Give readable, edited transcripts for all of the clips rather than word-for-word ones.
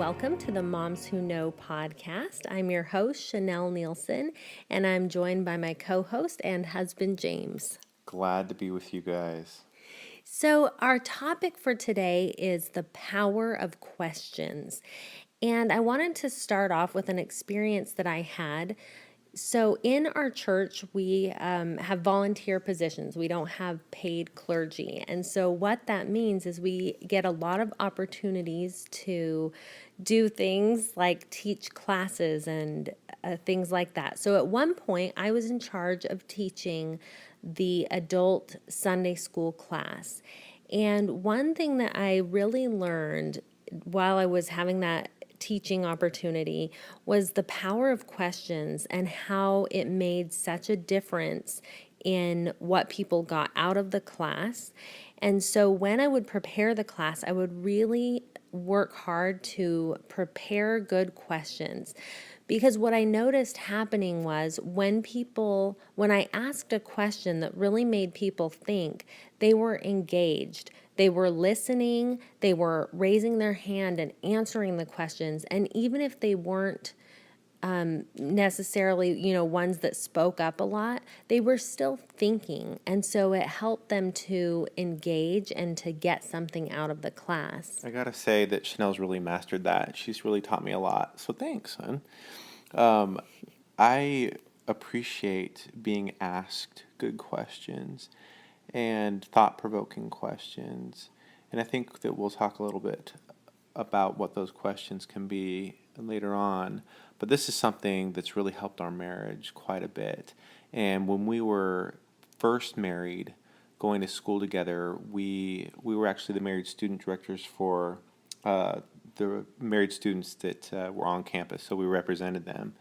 welcome to the Moms Who Know podcast. I'm your host, Chanelle Nielsen, and I'm joined by my co-host and husband, James. Glad to be with you guys. So our topic for today is the power of questions. And I wanted to start off with an experience that I had. So in our church, we have volunteer positions. We don't have paid clergy. And so what that means is we get a lot of opportunities to do things like teach classes and things like that. So at one point, I was in charge of teaching the adult Sunday school class. And one thing that I really learned while I was having that teaching opportunity was the power of questions and how it made such a difference in what people got out of the class. And so when I would prepare the class, I would really work hard to prepare good questions. Because what I noticed happening was when I asked a question that really made people think, they were engaged. They were listening, they were raising their hand and answering the questions. And even if they weren't necessarily, ones that spoke up a lot, they were still thinking. And so it helped them to engage and to get something out of the class. I gotta say that Chanel's really mastered that. She's really taught me a lot. So thanks, son. I appreciate being asked good questions and thought-provoking questions. And I think that we'll talk a little bit about what those questions can be later on. But this is something that's really helped our marriage quite a bit. And when we were first married, going to school together, we were actually the married student directors for the married students that were on campus. So we represented them,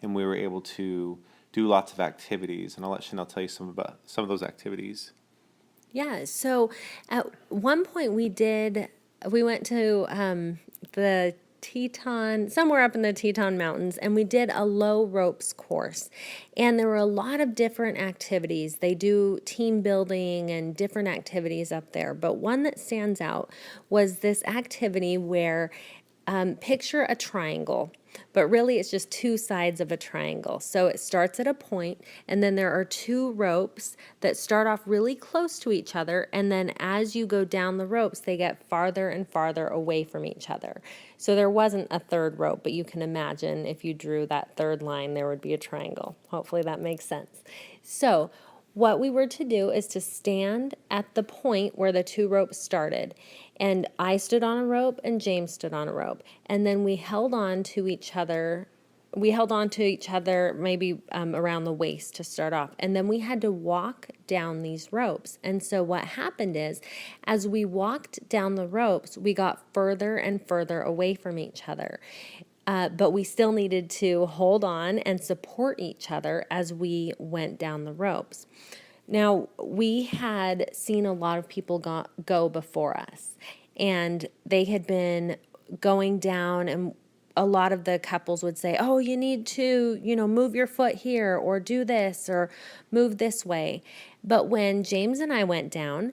and we were able to do lots of activities. And I'll let Chanel tell you some of those activities. Yeah, so at one point we went to the Teton, somewhere up in the Teton Mountains, and we did a low ropes course. And there were a lot of different activities. They do team building and different activities up there. But one that stands out was this activity where picture a triangle, but really it's just two sides of a triangle. So it starts at a point, and then there are two ropes that start off really close to each other, and then as you go down the ropes, they get farther and farther away from each other. So there wasn't a third rope, but you can imagine if you drew that third line, there would be a triangle. Hopefully that makes sense. So what we were to do is to stand at the point where the two ropes started. And I stood on a rope and James stood on a rope. And then we held on to each other. We held on to each other maybe around the waist to start off. And then we had to walk down these ropes. And so what happened is, as we walked down the ropes, we got further and further away from each other. But we still needed to hold on and support each other as we went down the ropes. Now, we had seen a lot of people go before us, and they had been going down, and a lot of the couples would say, oh, you need to, move your foot here or do this or move this way. But when James and I went down,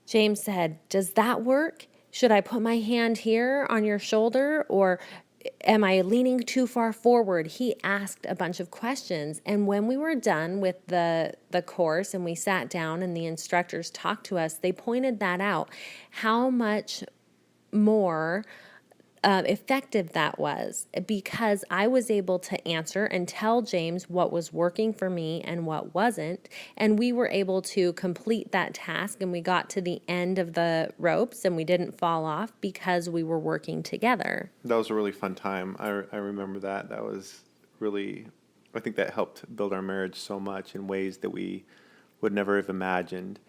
James said, does that work? Should I put my hand here on your shoulder, or am I leaning too far forward? He asked a bunch of questions. And when we were done with the course and we sat down and the instructors talked to us, they pointed that out, how much more effective that was, because I was able to answer and tell James what was working for me and what wasn't. And we were able to complete that task, and we got to the end of the ropes and we didn't fall off because we were working together. That was a really fun time. I remember that. That was really, I think that helped build our marriage so much in ways that we would never have imagined.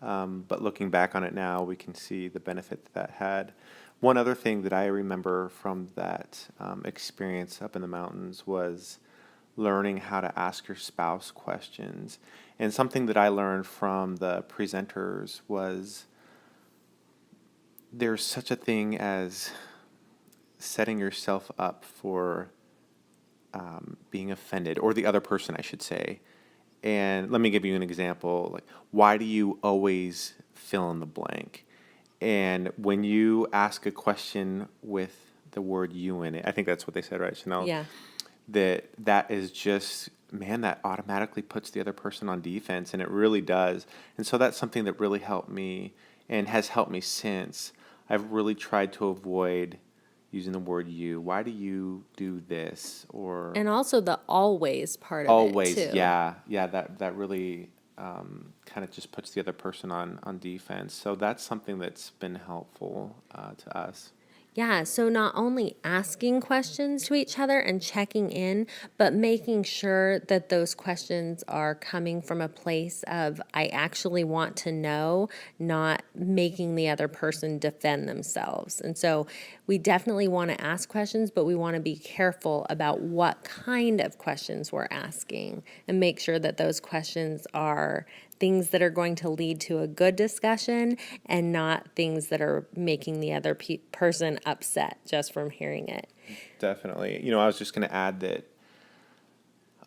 But looking back on it now, we can see the benefit that had. One other thing that I remember from that experience up in the mountains was learning how to ask your spouse questions. And something that I learned from the presenters was there's such a thing as setting yourself up for being offended, or the other person, I should say. And let me give you an example. Like, why do you always fill in the blank? And when you ask a question with the word you in it. I think that's what they said, right, Chanelle? Yeah. That is just, man, that automatically puts the other person on defense, and it really does. And so that's something that really helped me and has helped me since. I've really tried to avoid using the word you. Why do you do this? Or And also the always part of it always, too. yeah, that really kind of just puts the other person on defense. So that's something that's been helpful to us. Yeah, so not only asking questions to each other and checking in, but making sure that those questions are coming from a place of, I actually want to know, not making the other person defend themselves. And so we definitely want to ask questions, but we want to be careful about what kind of questions we're asking and make sure that those questions are things that are going to lead to a good discussion and not things that are making the other person upset just from hearing it. Definitely. You know, I was just going to add that,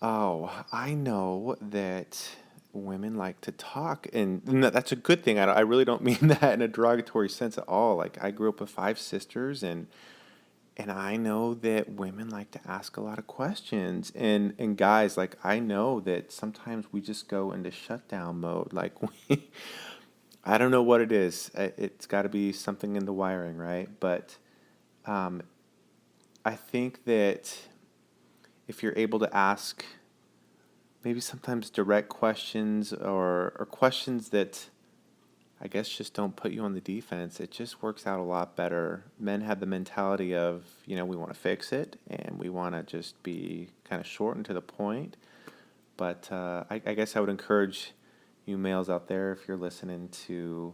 oh, I know that women like to talk, and that's a good thing. I really don't mean that in a derogatory sense at all. Like, I grew up with 5 sisters, and I know that women like to ask a lot of questions. And guys, like, I know that sometimes we just go into shutdown mode. Like, I don't know what it is. It's got to be something in the wiring, right? But um, I think that if you're able to ask maybe sometimes direct questions, or questions that I guess just don't put you on the defense, it just works out a lot better. Men have the mentality of, we want to fix it, and we want to just be kind of short and to the point. But I guess I would encourage you males out there, if you're listening, to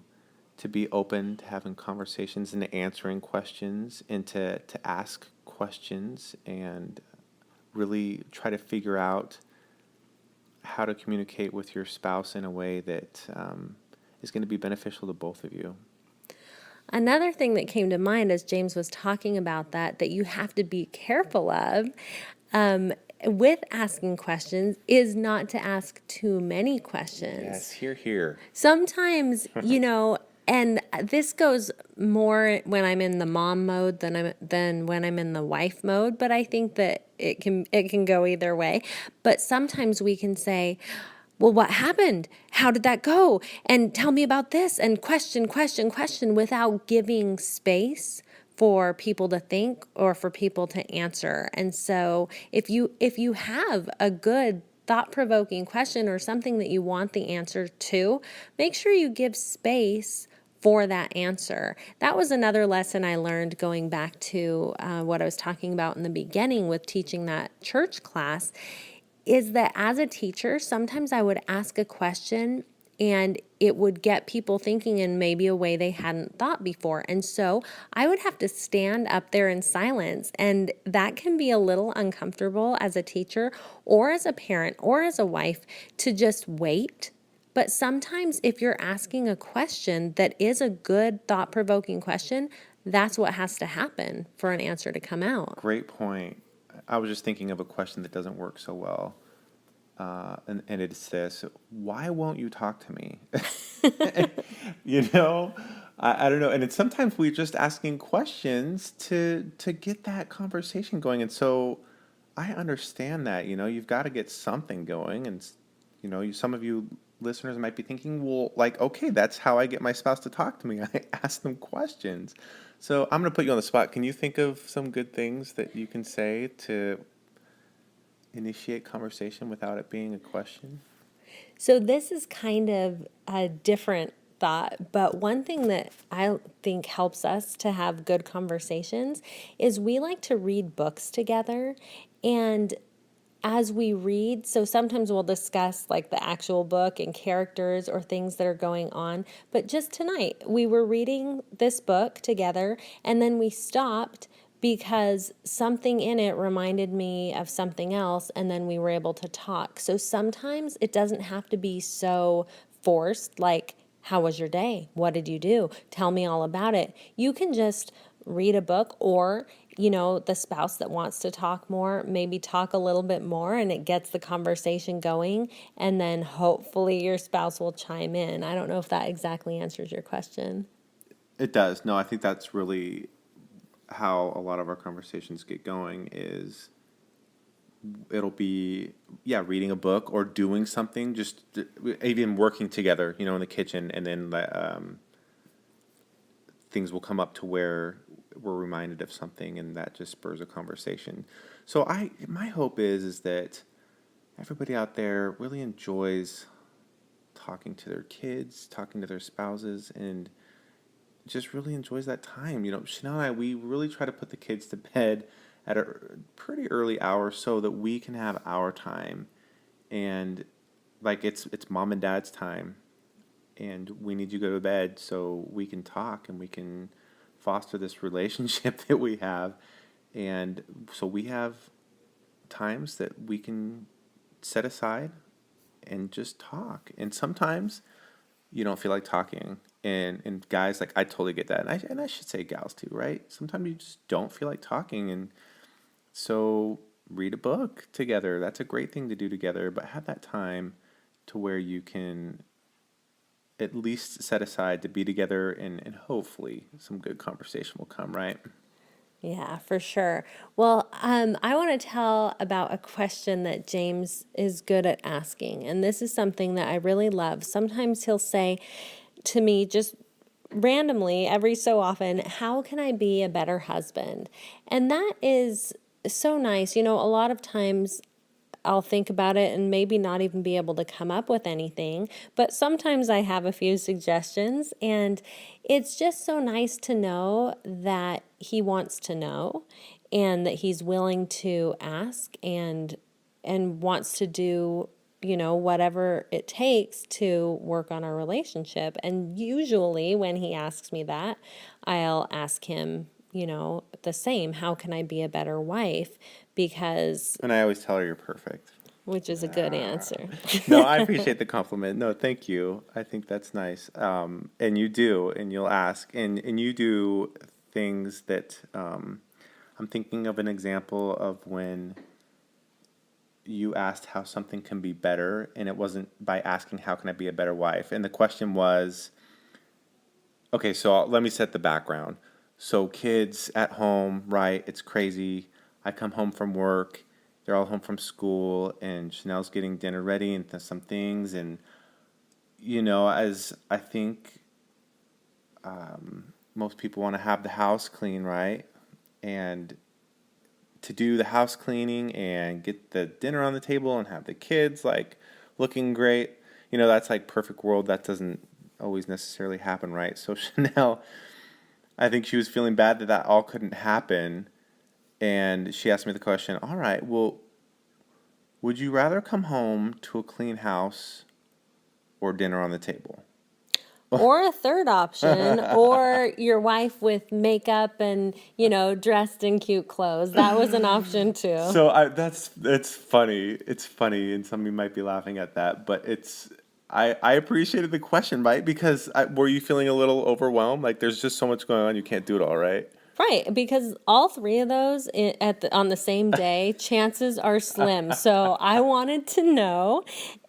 be open to having conversations and to answering questions, and to ask questions, and really try to figure out how to communicate with your spouse in a way that is going to be beneficial to both of you. Another thing that came to mind as James was talking about that you have to be careful of with asking questions is not to ask too many questions. Yes, here. Sometimes, and this goes more when I'm in the mom mode than when I'm in the wife mode, but I think that it can go either way. But sometimes we can say, well, what happened? How did that go? And tell me about this, and question without giving space for people to think or for people to answer. And so if you have a good thought-provoking question or something that you want the answer to, make sure you give space for that answer. That was another lesson I learned going back to what I was talking about in the beginning with teaching that church class, is that as a teacher, sometimes I would ask a question and it would get people thinking in maybe a way they hadn't thought before. And so I would have to stand up there in silence. And that can be a little uncomfortable as a teacher or as a parent or as a wife to just wait. But sometimes if you're asking a question that is a good thought-provoking question, that's what has to happen for an answer to come out. Great point. I was just thinking of a question that doesn't work so well. And it's this: why won't you talk to me? I don't know. And it's sometimes we're just asking questions to get that conversation going. And so I understand that, you've got to get something going. And, some of you listeners might be thinking, well, like, okay, that's how I get my spouse to talk to me. I ask them questions. So I'm going to put you on the spot. Can you think of some good things that you can say to initiate conversation without it being a question? So this is kind of a different thought, but one thing that I think helps us to have good conversations is we like to read books together. And as we read, so sometimes we'll discuss like the actual book and characters or things that are going on. But just tonight, we were reading this book together, and then we stopped because something in it reminded me of something else, and then we were able to talk. So sometimes it doesn't have to be so forced, like, how was your day? What did you do? Tell me all about it. You can just read a book, or the spouse that wants to talk more, maybe talk a little bit more, and it gets the conversation going, and then hopefully your spouse will chime in. I don't know if that exactly answers your question. It does. No, I think that's really how a lot of our conversations get going is it'll be, yeah, reading a book or doing something, just even working together, in the kitchen, and then things will come up to where we're reminded of something, and that just spurs a conversation. So my hope is that everybody out there really enjoys talking to their kids, talking to their spouses, and just really enjoys that time. Chanel and I, we really try to put the kids to bed at a pretty early hour so that we can have our time, and like it's mom and dad's time, and we need you to go to bed so we can talk and we can foster this relationship that we have. And so we have times that we can set aside and just talk. And sometimes you don't feel like talking. And guys, like, I totally get that. And I should say gals too, right? Sometimes you just don't feel like talking. And so read a book together. That's a great thing to do together. But have that time to where you can at least set aside to be together, and hopefully some good conversation will come, right? Yeah, for sure. Well, I want to tell about a question that James is good at asking. And this is something that I really love. Sometimes he'll say to me, just randomly, every so often, how can I be a better husband? And that is so nice. A lot of times I'll think about it and maybe not even be able to come up with anything. But sometimes I have a few suggestions, and it's just so nice to know that he wants to know and that he's willing to ask and wants to do, whatever it takes to work on our relationship. And usually when he asks me that, I'll ask him, the same. How can I be a better wife? Because And I always tell her you're perfect. which is a good answer. No, I appreciate the compliment. No, thank you. I think that's nice. And you do, and you'll ask, and you do things that I'm thinking of an example of when you asked how something can be better, and it wasn't by asking how can I be a better wife, and the question was, okay, so let me set the background. So kids at home, right? It's crazy. I come home from work. They're all home from school, and Chanel's getting dinner ready and some things. And, as I think most people want to have the house clean, right? And to do the house cleaning and get the dinner on the table and have the kids, like, looking great, that's like perfect world. That doesn't always necessarily happen, right? So Chanel, I think she was feeling bad that all couldn't happen. And she asked me the question, all right, well, would you rather come home to a clean house or dinner on the table? Or a third option, or your wife with makeup and, dressed in cute clothes. That was an option too. So that's funny. It's funny, and some of you might be laughing at that, but I appreciated the question, right? Because were you feeling a little overwhelmed? Like, there's just so much going on, you can't do it all, right? Right, because all three of those on the same day, chances are slim. So I wanted to know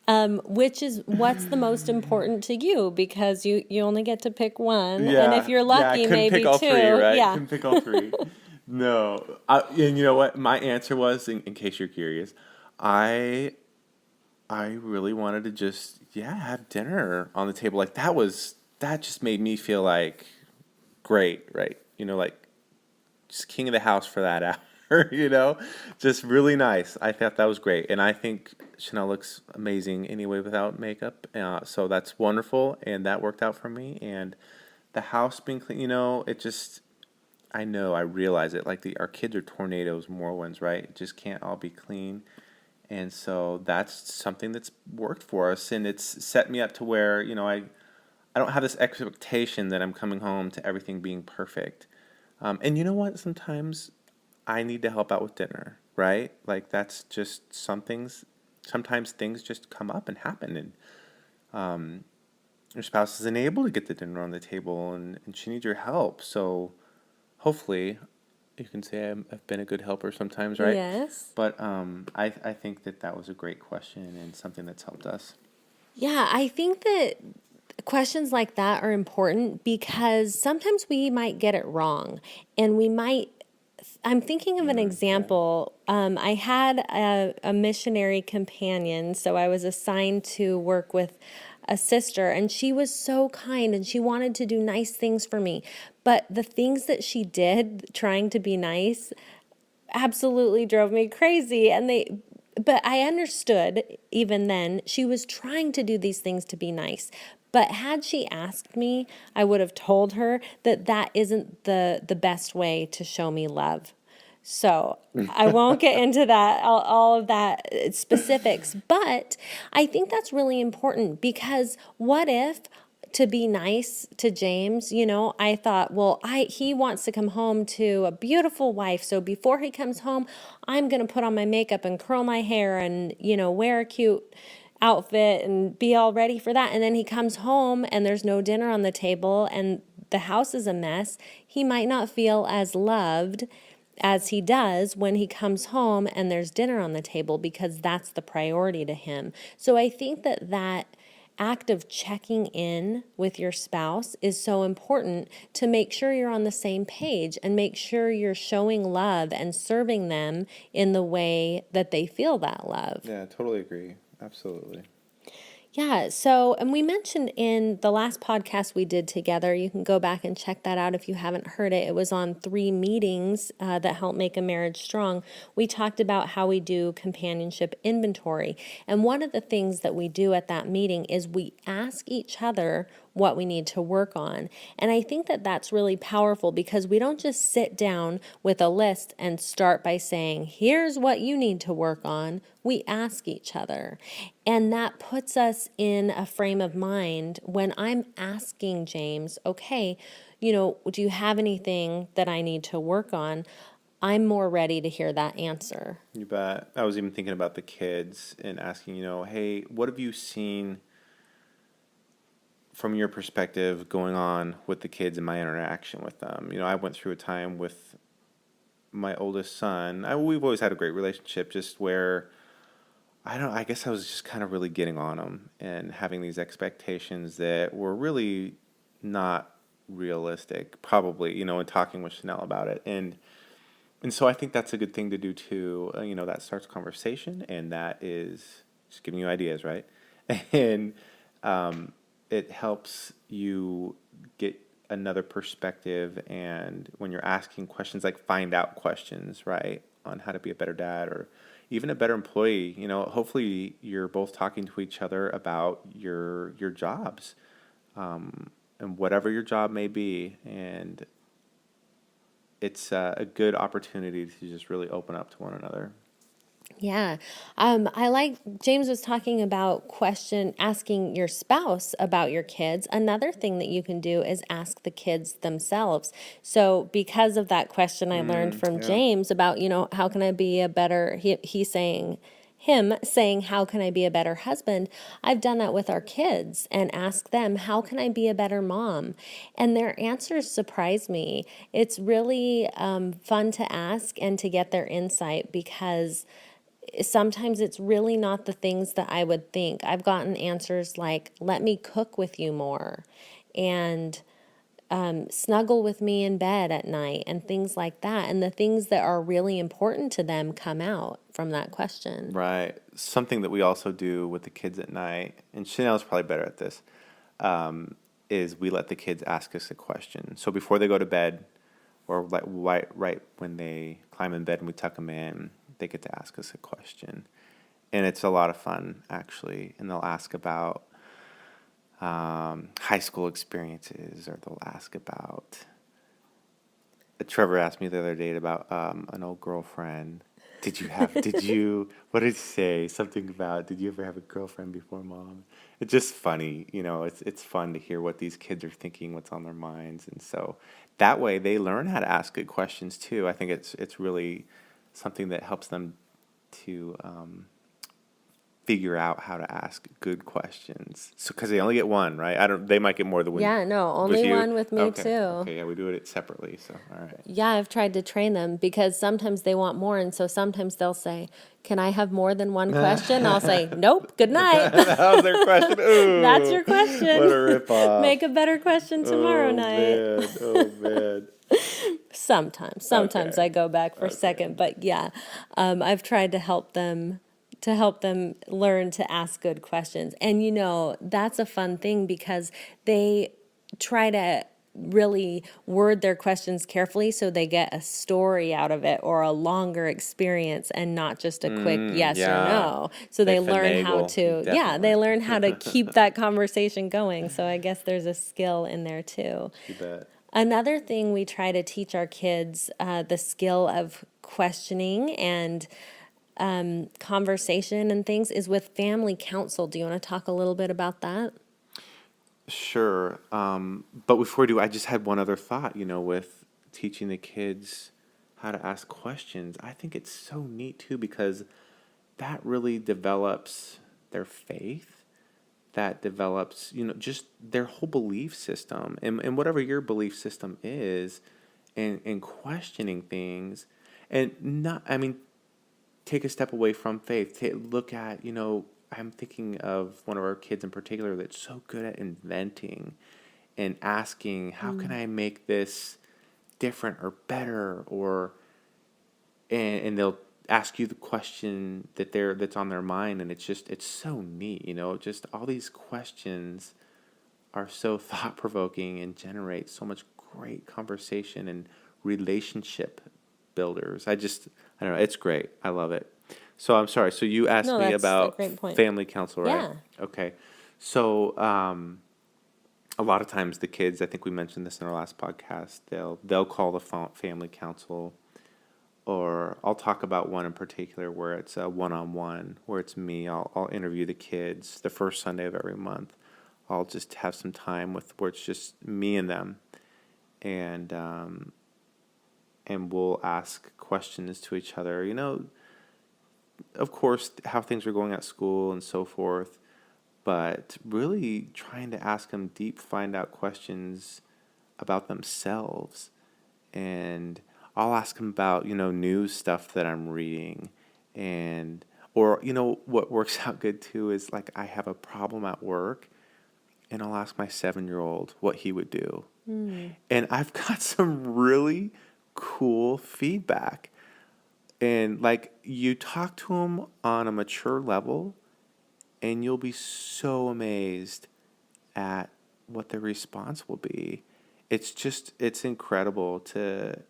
what's the most important to you, because you only get to pick one, and if you're Yeah, I lucky, couldn't pick maybe all two. three, right? Yeah, Couldn't pick all three. No, and you know what? My answer was, in case you're curious, I really wanted to just have dinner on the table. Like, that just made me feel like great, right? Like, just king of the house for that hour. Just really nice. I thought that was great, and I think Chanel looks amazing anyway without makeup. So that's wonderful, and that worked out for me. And the house being clean, it just, I realize it. Like, our kids are tornadoes, whirlwinds, right? It just can't all be clean. And so that's something that's worked for us, and it's set me up to where, I don't have this expectation that I'm coming home to everything being perfect. And you know what? Sometimes I need to help out with dinner, right? Like, that's just sometimes things just come up and happen, and your spouse isn't able to get the dinner on the table, and she needs your help. So hopefully you can say I've been a good helper sometimes, right? yes. But I think that was a great question and something that's helped us. Yeah, I think that questions like that are important because sometimes we might get it wrong, and we might. I'm thinking of an example. I had a missionary companion, so I was assigned to work with a sister, and she was so kind and she wanted to do nice things for me. But the things that she did trying to be nice absolutely drove me crazy. But I understood even then she was trying to do these things to be nice. But had she asked me, I would have told her that that isn't the best way to show me love. So I won't get into that, all of that specifics, but I think that's really important because what if, to be nice to James, I thought, well, he wants to come home to a beautiful wife. So before he comes home, I'm going to put on my makeup and curl my hair and, wear a cute outfit and be all ready for that. And then he comes home and there's no dinner on the table and the house is a mess. He might not feel as loved as he does when he comes home and there's dinner on the table because that's the priority to him. So I think that act of checking in with your spouse is so important to make sure you're on the same page and make sure you're showing love and serving them in the way that they feel that love. Yeah, totally agree. Absolutely. Yeah, so, and we mentioned in the last podcast we did together, you can go back and check that out if you haven't heard it. It was on 3 meetings that help make a marriage strong. We talked about how we do companionship inventory. And one of the things that we do at that meeting is we ask each other what we need to work on. And I think that that's really powerful because we don't just sit down with a list and start by saying, here's what you need to work on. We ask each other. And that puts us in a frame of mind when I'm asking James, okay, do you have anything that I need to work on? I'm more ready to hear that answer. You bet. I was even thinking about the kids and asking, hey, what have you seen from your perspective going on with the kids and my interaction with them? I went through a time with my oldest son. We've always had a great relationship, just where I guess I was just kind of really getting on him and having these expectations that were really not realistic, probably, and talking with Chanelle about it. And so I think that's a good thing to do too. That starts conversation, and that is just giving you ideas, right? And it helps you get another perspective, and when you're asking questions, like find out questions, right, on how to be a better dad or even a better employee. Hopefully you're both talking to each other about your jobs, and whatever your job may be, and it's a good opportunity to just really open up to one another. Yeah. I like James was talking about asking your spouse about your kids. Another thing that you can do is ask the kids themselves. So because of that question I learned from Yeah. James about, how can I be a better, him saying, how can I be a better husband? I've done that with our kids and asked them, how can I be a better mom? And their answers surprise me. It's really fun to ask and to get their insight because sometimes it's really not the things that I would think. I've gotten answers like, let me cook with you more, and snuggle with me in bed at night, and things like that. And the things that are really important to them come out from that question. Right. Something that we also do with the kids at night, and Chanel's probably better at this, is we let the kids ask us a question. So before they go to bed, or like right when they climb in bed and we tuck them in, they get to ask us a question. And it's a lot of fun, actually. And they'll ask about high school experiences, or they'll ask about... Trevor asked me the other day about an old girlfriend. What did he say? Something about, did you ever have a girlfriend before Mom? It's just funny, it's fun to hear what these kids are thinking, what's on their minds. And so that way they learn how to ask good questions too. I think it's really something that helps them to figure out how to ask good questions. So, because they only get one, right? I don't. They might get more than one. Yeah, no, With only you? one with me Okay. too. Okay. Yeah, we do it separately. So, all right. Yeah, I've tried to train them because sometimes they want more. And so sometimes they'll say, "Can I have more than one question?" I'll say, "Nope, good night." That was their question. That's Ooh, your question. what a ripoff. Make a better question tomorrow Oh night. man. Oh man. Sometimes Okay. I go back for a second, but yeah, I've tried to help them learn to ask good questions. And that's a fun thing because they try to really word their questions carefully so they get a story out of it or a longer experience and not just a quick yes or Yeah. no. So They they learn how finagle, to, yeah, they definitely. learn how to keep that conversation going. So I guess there's a skill in there too. You bet. Another thing we try to teach our kids the skill of questioning and conversation and things is with family council. Do you want to talk a little bit about that? Sure. But before we do, I just had one other thought, with teaching the kids how to ask questions. I think it's so neat too because that really develops their faith. That develops, just their whole belief system and whatever your belief system is and questioning things and not, I mean, take a step away from faith. Look at, I'm thinking of one of our kids in particular that's so good at inventing and asking, how can I make this different or better? And they'll ask you the question that's on their mind, and it's so neat, just all these questions are so thought provoking and generate so much great conversation and relationship builders. I don't know, it's great. I love it. So I'm sorry. So you asked No, me that's a about great point. family council, right? Yeah. Okay. So a lot of times the kids, I think we mentioned this in our last podcast, they'll call the family council, or I'll talk about one in particular where it's a one-on-one, where it's me. I'll interview the kids the first Sunday of every month. I'll just have some time where it's just me and them, and we'll ask questions to each other. Of course, how things are going at school and so forth, but really trying to ask them deep, find out questions about themselves. And I'll ask them about, news stuff that I'm reading. Or, what works out good too is like I have a problem at work and I'll ask my 7-year-old what he would do. And I've got some really cool feedback. And like you talk to him on a mature level, and you'll be so amazed at what the response will be. It's incredible to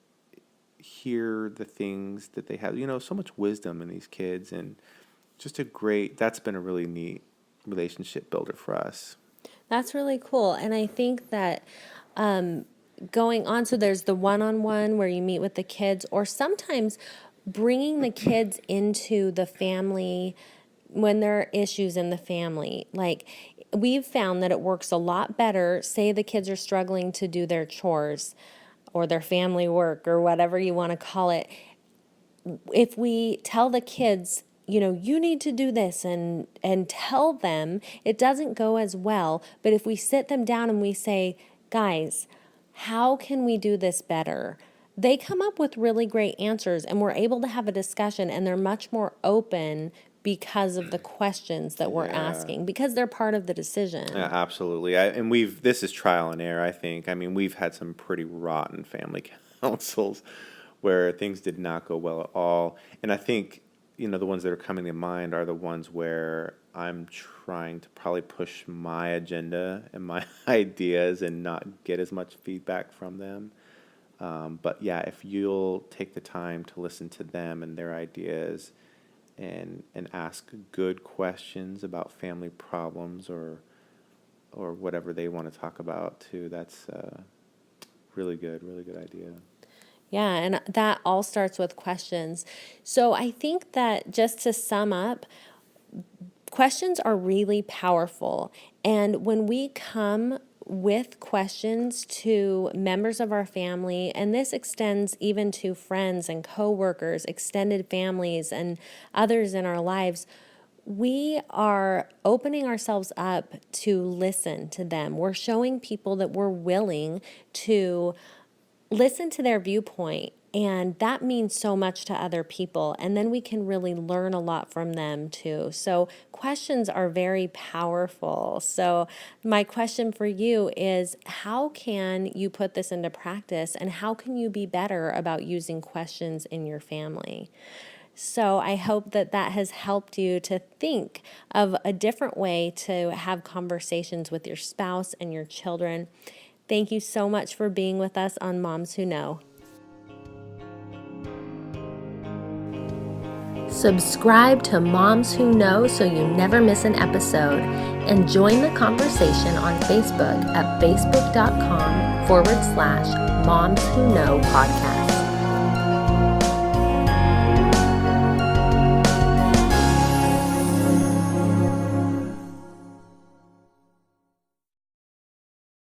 hear the things that they have. So much wisdom in these kids, and that's been a really neat relationship builder for us. That's really cool. And I think that going on, so there's the one-on-one where you meet with the kids, or sometimes bringing the kids into the family when there are issues in the family. Like, we've found that it works a lot better. Say the kids are struggling to do their chores or their family work or whatever you want to call it. If we tell the kids, you need to do this and tell them, it doesn't go as well. But if we sit them down and we say, guys, how can we do this better? They come up with really great answers, and we're able to have a discussion, and they're much more open because of the questions that we're asking, because they're part of the decision. Yeah, absolutely. This is trial and error, I think. I mean, we've had some pretty rotten family councils where things did not go well at all. And I think, the ones that are coming to mind are the ones where I'm trying to probably push my agenda and my ideas and not get as much feedback from them. But yeah, if you'll take the time to listen to them and their ideas and ask good questions about family problems or whatever they want to talk about too, that's really good idea. Yeah, and that all starts with questions. So I think that, just to sum up, questions are really powerful. And when we come with questions to members of our family, and this extends even to friends and coworkers, extended families, and others in our lives, we are opening ourselves up to listen to them. We're showing people that we're willing to listen to their viewpoint. And that means so much to other people. And then we can really learn a lot from them too. So questions are very powerful. So my question for you is, how can you put this into practice, and how can you be better about using questions in your family? So I hope that that has helped you to think of a different way to have conversations with your spouse and your children. Thank you so much for being with us on Moms Who Know. Subscribe to Moms Who Know so you never miss an episode, and join the conversation on Facebook at facebook.com/Moms Who Know podcast.